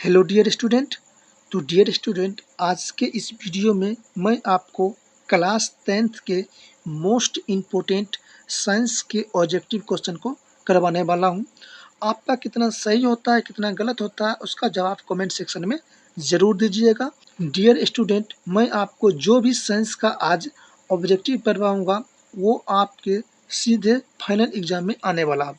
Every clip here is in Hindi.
Hello dear student. तो डियर स्टूडेंट, आज के इस वीडियो में मैं आपको क्लास 10th के मोस्ट इम्पोर्टेंट साइंस के ऑब्जेक्टिव क्वेश्चन को करवाने वाला हूं। आपका कितना सही होता है कितना गलत होता है उसका जवाब कमेंट सेक्शन में ज़रूर दीजिएगा। डियर स्टूडेंट, मैं आपको जो भी साइंस का आज ऑब्जेक्टिव करवाऊँगा वो आपके सीधे फाइनल एग्जाम में आने वाला है।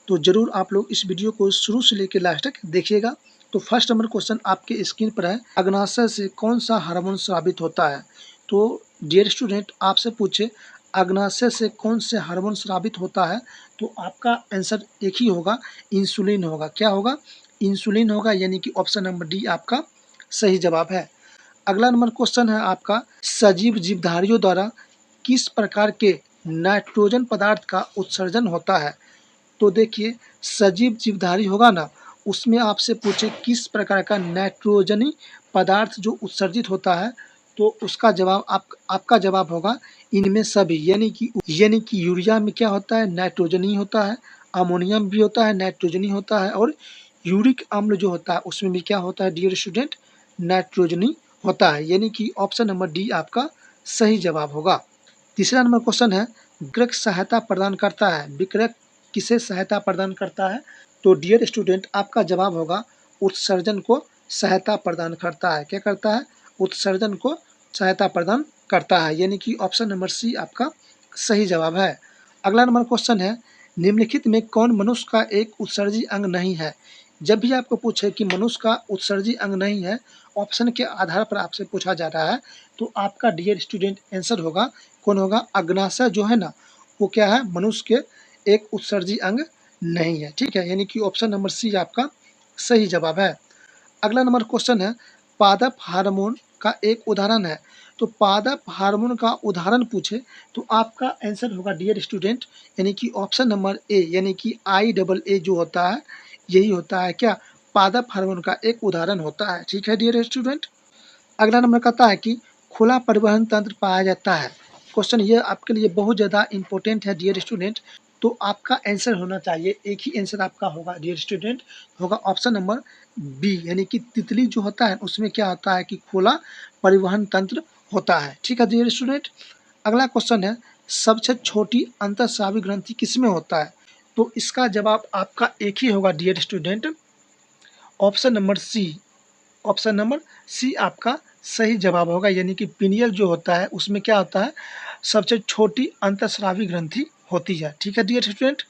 तो ज़रूर आप लोग इस वीडियो को शुरू से लेकर लास्ट तक देखिएगा। तो फर्स्ट नंबर क्वेश्चन आपके स्क्रीन पर है, अग्नाशय से कौन सा हार्मोन स्रावित होता है। तो डियर स्टूडेंट, आपसे पूछे अग्नाशय से कौन से हार्मोन स्रावित होता है तो आपका आंसर एक ही होगा, इंसुलिन होगा। क्या होगा? इंसुलिन होगा, यानी कि ऑप्शन नंबर डी आपका सही जवाब है। अगला नंबर क्वेश्चन है आपका, सजीव जीवधारियों द्वारा किस प्रकार के नाइट्रोजन पदार्थ का उत्सर्जन होता है। तो देखिए, सजीव जीवधारी होगा ना, उसमें आपसे पूछे किस प्रकार का नाइट्रोजनी पदार्थ जो उत्सर्जित होता है तो उसका जवाब आपका जवाब होगा इनमें सभी, यानी कि यूरिया में क्या होता है, नाइट्रोजन ही होता है। अमोनियम भी होता है, नाइट्रोजन ही होता है। और यूरिक अम्ल जो होता है उसमें भी क्या होता है डियर स्टूडेंट, नाइट्रोजनी होता है। यानी कि ऑप्शन नंबर डी आपका सही जवाब होगा। तीसरा नंबर क्वेश्चन है, विक्रय सहायता प्रदान करता है। विक्रय किसे सहायता प्रदान करता है। तो डियर स्टूडेंट, आपका जवाब होगा उत्सर्जन को सहायता प्रदान करता है। क्या करता है? उत्सर्जन को सहायता प्रदान करता है, यानी कि ऑप्शन नंबर सी आपका सही जवाब है। अगला नंबर क्वेश्चन है, निम्नलिखित में कौन मनुष्य का एक उत्सर्जी अंग नहीं है। जब भी आपको पूछे कि मनुष्य का उत्सर्जी अंग नहीं है, ऑप्शन के आधार पर आपसे पूछा जा रहा है, तो आपका डियर स्टूडेंट आंसर होगा, कौन होगा? अग्नाशय जो है ना, वो क्या है? मनुष्य के एक उत्सर्जी अंग नहीं है। ठीक है, यानी कि ऑप्शन नंबर सी आपका सही जवाब है। अगला नंबर क्वेश्चन है, पादप हार्मोन का एक उदाहरण है। तो पादप हार्मोन का उदाहरण पूछे तो आपका आंसर होगा डियर स्टूडेंट, यानी कि ऑप्शन नंबर ए, यानी कि IAA जो होता है यही होता है क्या? पादप हार्मोन का एक उदाहरण होता है। ठीक है डियर स्टूडेंट। अगला नंबर कहता है कि खुला परिवहन तंत्र पाया जाता है। क्वेश्चन ये आपके लिए बहुत ज़्यादा इंपॉर्टेंट है डियर स्टूडेंट। तो आपका आंसर होना चाहिए, एक ही आंसर आपका होगा डियर स्टूडेंट, होगा ऑप्शन नंबर बी, यानी कि तितली जो होता है उसमें क्या होता है कि खुला परिवहन तंत्र होता है। ठीक है डियर स्टूडेंट। अगला क्वेश्चन है, सबसे छोटी अंतःस्रावी ग्रंथि किसमें होता है। तो इसका जवाब आपका एक ही होगा dear student, option number C. Option number C आपका सही जवाब होगा, यानी कि पिनियल जो होता है उसमें क्या होता है, सबसे छोटी अंतःस्रावी ग्रंथि होती है। ठीक है डियर स्टूडेंट।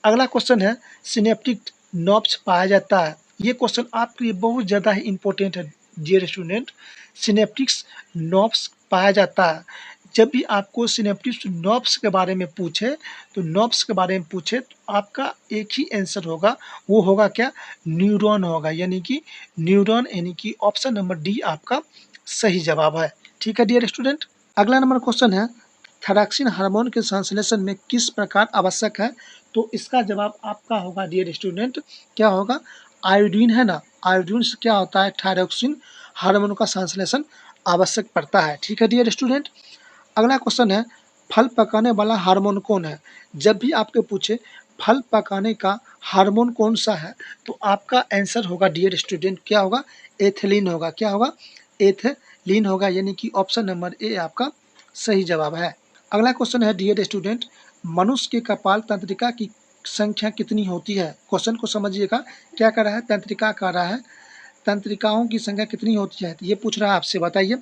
अगला क्वेश्चन है, सिनेप्टिक नॉब्स पाया जाता है। ये क्वेश्चन आपके लिए बहुत ज़्यादा ही इंपॉर्टेंट है डियर स्टूडेंट। सिनेप्टिक्स नॉब्स पाया जाता है। जब भी आपको सिनेप्टिक्स नॉब्स के बारे में पूछे तो आपका एक ही आंसर होगा, वो होगा क्या? न्यूरॉन होगा, यानी कि न्यूरॉन, यानी कि ऑप्शन नंबर डी आपका सही जवाब है। ठीक है डियर स्टूडेंट। अगला नंबर क्वेश्चन है, थायरॉक्सिन हार्मोन के संश्लेषण में किस प्रकार आवश्यक है। तो इसका जवाब आपका होगा डियर स्टूडेंट, क्या होगा? आयोडीन है ना, आयोडीन से क्या होता है, थायरॉक्सिन हार्मोन का संश्लेषण आवश्यक पड़ता है। ठीक है डियर स्टूडेंट। अगला क्वेश्चन है, फल पकाने वाला हार्मोन कौन है। जब भी आपके पूछे फल पकाने का हार्मोन कौन सा है तो आपका आंसर होगा डियर स्टूडेंट, क्या होगा? एथिलीन होगा। क्या होगा? एथिलीन होगा, यानी कि ऑप्शन नंबर ए आपका सही जवाब है। अगला क्वेश्चन है डियर स्टूडेंट, मनुष्य के कपाल तंत्रिका की संख्या कितनी होती है। क्वेश्चन को समझिएगा, क्या कर रहा है? तंत्रिका कर रहा है, तंत्रिकाओं की संख्या कितनी होती है ये पूछ रहा है आपसे, बताइए।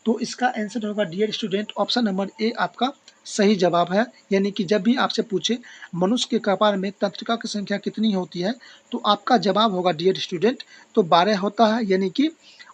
तो इसका आंसर होगा dear student, option number A आपका सही जवाब है। यानी कि जब भी आपसे पूछे मनुष्य के कपाल में तंत्रिका की संख्या कितनी होती है तो आपका जवाब होगा डियर स्टूडेंट, तो 12 होता है, यानी कि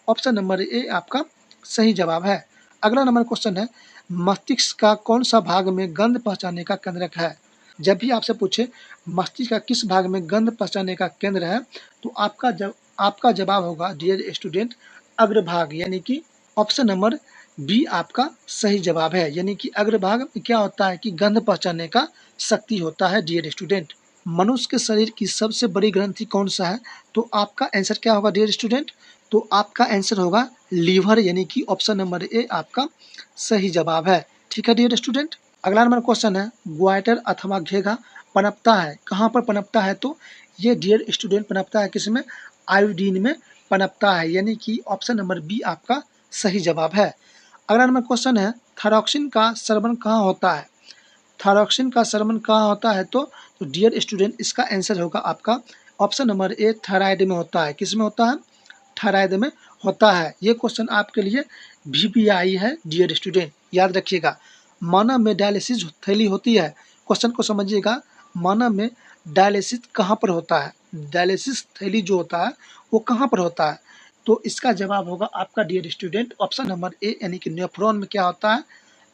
ऑप्शन नंबर ए आपका सही जवाब है। अगला नंबर क्वेश्चन है, मस्तिष्क का कौन सा भाग में गंध पहचानने का केंद्रक है। जब भी आपसे पूछे मस्तिष्क का किस भाग में गंध पहचानने का केंद्र है तो आपका जवाब होगा डियर स्टूडेंट, अग्रभाग, यानी कि ऑप्शन नंबर बी आपका सही जवाब है। यानी कि अग्रभाग में क्या होता है कि गंध पहचानने का शक्ति होता है डियर स्टूडेंट। मनुष्य के शरीर की सबसे बड़ी ग्रंथि कौन सा है तो आपका आंसर क्या होगा डियर स्टूडेंट, तो आपका आंसर होगा लीवर, यानी कि ऑप्शन नंबर ए आपका सही जवाब है। ठीक है डियर स्टूडेंट। अगला नंबर क्वेश्चन है, ग्वाइटर अथवा घेघा पनपता है, कहाँ पर पनपता है। तो ये डियर स्टूडेंट पनपता है किसमें? आयोडीन में पनपता है, यानी कि ऑप्शन नंबर बी आपका सही जवाब है। अगला नंबर क्वेश्चन है, थायरॉक्सिन का सेवन कहाँ होता है? थायरॉक्सिन का सेवन कहाँ होता है? तो डियर स्टूडेंट, इसका आंसर होगा आपका ऑप्शन नंबर ए, थायराइड में होता है। किस में होता है? थायराइड में होता है। ये क्वेश्चन आपके लिए VPI है डियर स्टूडेंट, याद रखिएगा। मानव में डायलिसिस थैली होती है, क्वेश्चन को समझिएगा। मानव में डायलिसिस कहाँ पर होता है? डायलिसिस थैली जो होता है वो कहाँ पर होता है? तो इसका जवाब होगा आपका dear student option number A, यानी कि नेफ्रॉन में क्या होता है?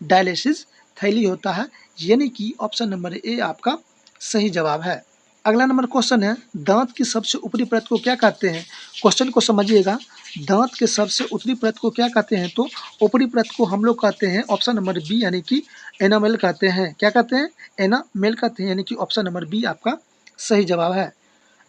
डायलिसिस थैली होता है, यानी कि ऑप्शन नंबर ए आपका सही जवाब है। अगला नंबर क्वेश्चन है, दांत की सबसे ऊपरी परत को क्या कहते हैं? क्वेश्चन को समझिएगा। दांत के सबसे ऊपरी परत को क्या कहते हैं? तो ऊपरी परत को हम लोग कहते हैं ऑप्शन नंबर बी, यानी कि एनामेल कहते हैं। क्या कहते हैं? एनामेल कहते हैं, यानी कि ऑप्शन नंबर बी आपका सही जवाब है।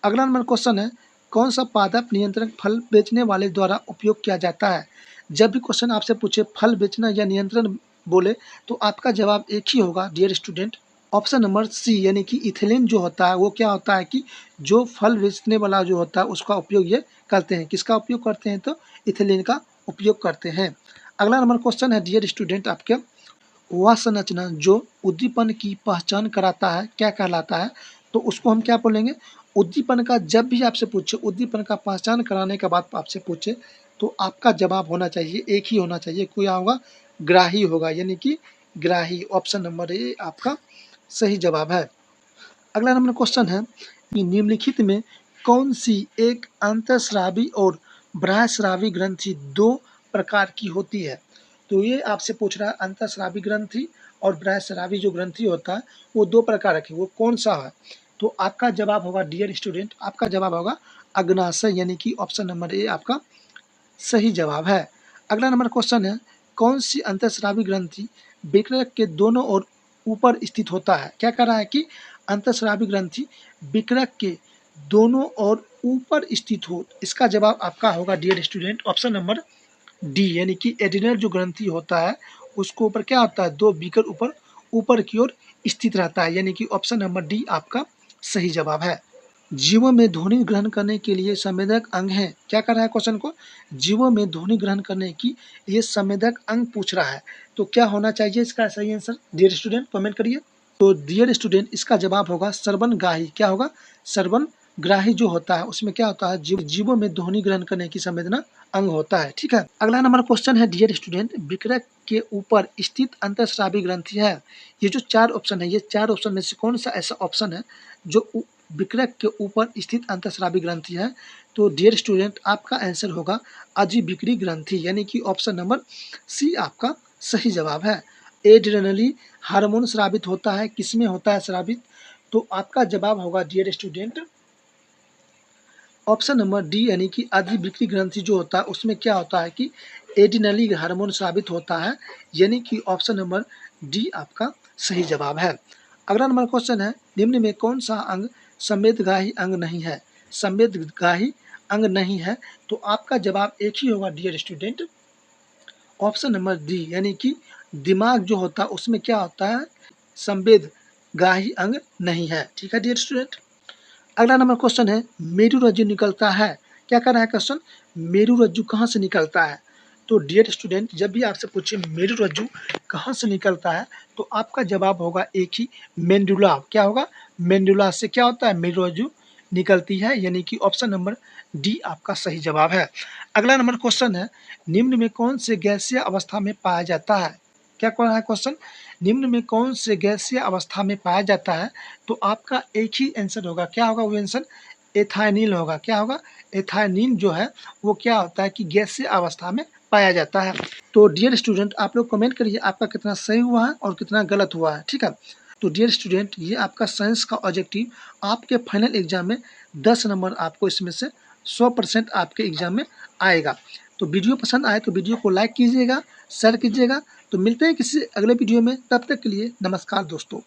अगला नंबर क्वेश्चन है, कौन सा पादप नियंत्रण फल बेचने वाले द्वारा उपयोग किया जाता है? जब भी क्वेश्चन आपसे पूछे फल बेचना या नियंत्रण बोले तो आपका जवाब एक ही होगा dear student, option number C, यानी कि इथिलीन जो होता है वो क्या होता है कि जो फल बेचने वाला जो होता है उसका उपयोग ये करते हैं। किसका उपयोग करते हैं? तो इथिलीन का उपयोग करते हैं। अगला नंबर क्वेश्चन है डियर स्टूडेंट आपके, वह संरचना जो उद्दीपन की पहचान कराता है क्या कहलाता है? तो उसको हम क्या बोलेंगे? उद्दीपन का जब भी आपसे पूछे, उद्दीपन का पहचान कराने के बाद आपसे पूछे तो आपका जवाब होना चाहिए, एक ही होना चाहिए, कोई होगा ग्राही होगा, यानी कि ग्राही। ऑप्शन नंबर ए आपका सही जवाब है। अगला नंबर क्वेश्चन है कि निम्नलिखित में कौन सी एक अंतःस्रावी और बाह्यस्रावी ग्रंथि दो प्रकार की होती है? तो ये आपसे पूछ रहा है अंतःस्रावी ग्रंथि और बाह्यस्रावी जो ग्रंथि होता है वो दो प्रकार की, वो कौन सा है? तो आपका जवाब होगा डियर स्टूडेंट, आपका जवाब होगा अग्नाशय, यानी कि ऑप्शन नंबर ए आपका सही जवाब है। अगला नंबर क्वेश्चन है, कौन सी अंतःस्रावी ग्रंथि विकृत के दोनों ओर ऊपर स्थित होता है? क्या कह रहा है कि अंतःस्रावी ग्रंथि विकृत के दोनों ओर ऊपर स्थित हो। इसका जवाब आपका होगा dear student option number D, यानी कि एडिनल जो ग्रंथि होता है उसको ऊपर क्या होता है? दो बीकर ऊपर ऊपर की ओर स्थित रहता है, यानी कि ऑप्शन नंबर डी आपका सही जवाब है। जीवों में ध्वनि ग्रहण करने के लिए संवेदक अंग है, क्या कर रहा है क्वेश्चन को? जीवों में ध्वनि ग्रहण करने की ये संवेदक अंग पूछ रहा है, तो क्या होना चाहिए इसका सही आंसर? डियर स्टूडेंट कमेंट करिए। तो डियर स्टूडेंट इसका जवाब होगा श्रवणग्राही। क्या होगा? श्रवणग्राही जो होता है उसमें क्या होता है? जीवों में ध्वनि ग्रहण करने की संवेदना अंग होता है। ठीक है, अगला नंबर क्वेश्चन है डियर स्टूडेंट, विकृत के ऊपर स्थित अंतःस्रावी ग्रंथि है। ये जो चार ऑप्शन है, ये चार ऑप्शन में से कौन सा ऐसा ऑप्शन है जो विकृत के ऊपर स्थित अंतःस्रावी ग्रंथि है? तो डियर स्टूडेंट आपका आंसर होगा अधिविकृत ग्रंथि, यानी कि ऑप्शन नंबर सी आपका सही जवाब है। एड्रेनली हार्मोन स्रावित होता है, किसमें होता है स्रावित? तो आपका जवाब होगा dear student option number D, यानी कि अधिविकृत ग्रंथि जो होता है उसमें क्या होता है कि एड्रेनली हार्मोन स्रावित होता है, यानी कि ऑप्शन नंबर डी आपका सही जवाब है। अगला नंबर क्वेश्चन है, निम्न में कौन सा अंग संवेदग्राही अंग नहीं है? संवेदग्राही अंग नहीं है, तो आपका जवाब एक ही होगा dear student option number D, यानी कि दिमाग जो होता है उसमें क्या होता है? संवेदग्राही अंग नहीं है। ठीक है डियर स्टूडेंट। अगला नंबर क्वेश्चन है, मेरुरज्जु निकलता है, क्या कर रहा है क्वेश्चन? मेरुरज्जु कहाँ से निकलता है? तो डियर स्टूडेंट जब भी आपसे पूछे मेरुरज्जु कहाँ से निकलता है तो आपका जवाब होगा एक ही, मेंडुला। क्या होगा? मेंडुला से क्या होता है? मेरुरज्जु निकलती है, यानी कि ऑप्शन नंबर डी आपका सही जवाब है। अगला नंबर क्वेश्चन है, निम्न में कौन से गैसीय अवस्था में पाया जाता है? क्या कह रहा है क्वेश्चन? निम्न में कौन से गैसीय अवस्था में पाया जाता है? तो आपका एक ही आंसर होगा, क्या होगा वो आंसर? एथाइनिल होगा। क्या होगा? एथाइनिल जो है वो क्या होता है कि गैसीय अवस्था में पाया जाता है। तो डियर स्टूडेंट आप लोग कमेंट करिए आपका कितना सही हुआ है और कितना गलत हुआ है। ठीक है, तो डियर स्टूडेंट ये आपका साइंस का ऑब्जेक्टिव आपके फाइनल एग्जाम में 10 नंबर आपको इसमें से 100% आपके एग्जाम में आएगा। तो वीडियो पसंद आए तो वीडियो को लाइक कीजिएगा, शेयर कीजिएगा। तो मिलते हैं किसी अगले वीडियो में, तब तक के लिए नमस्कार दोस्तों।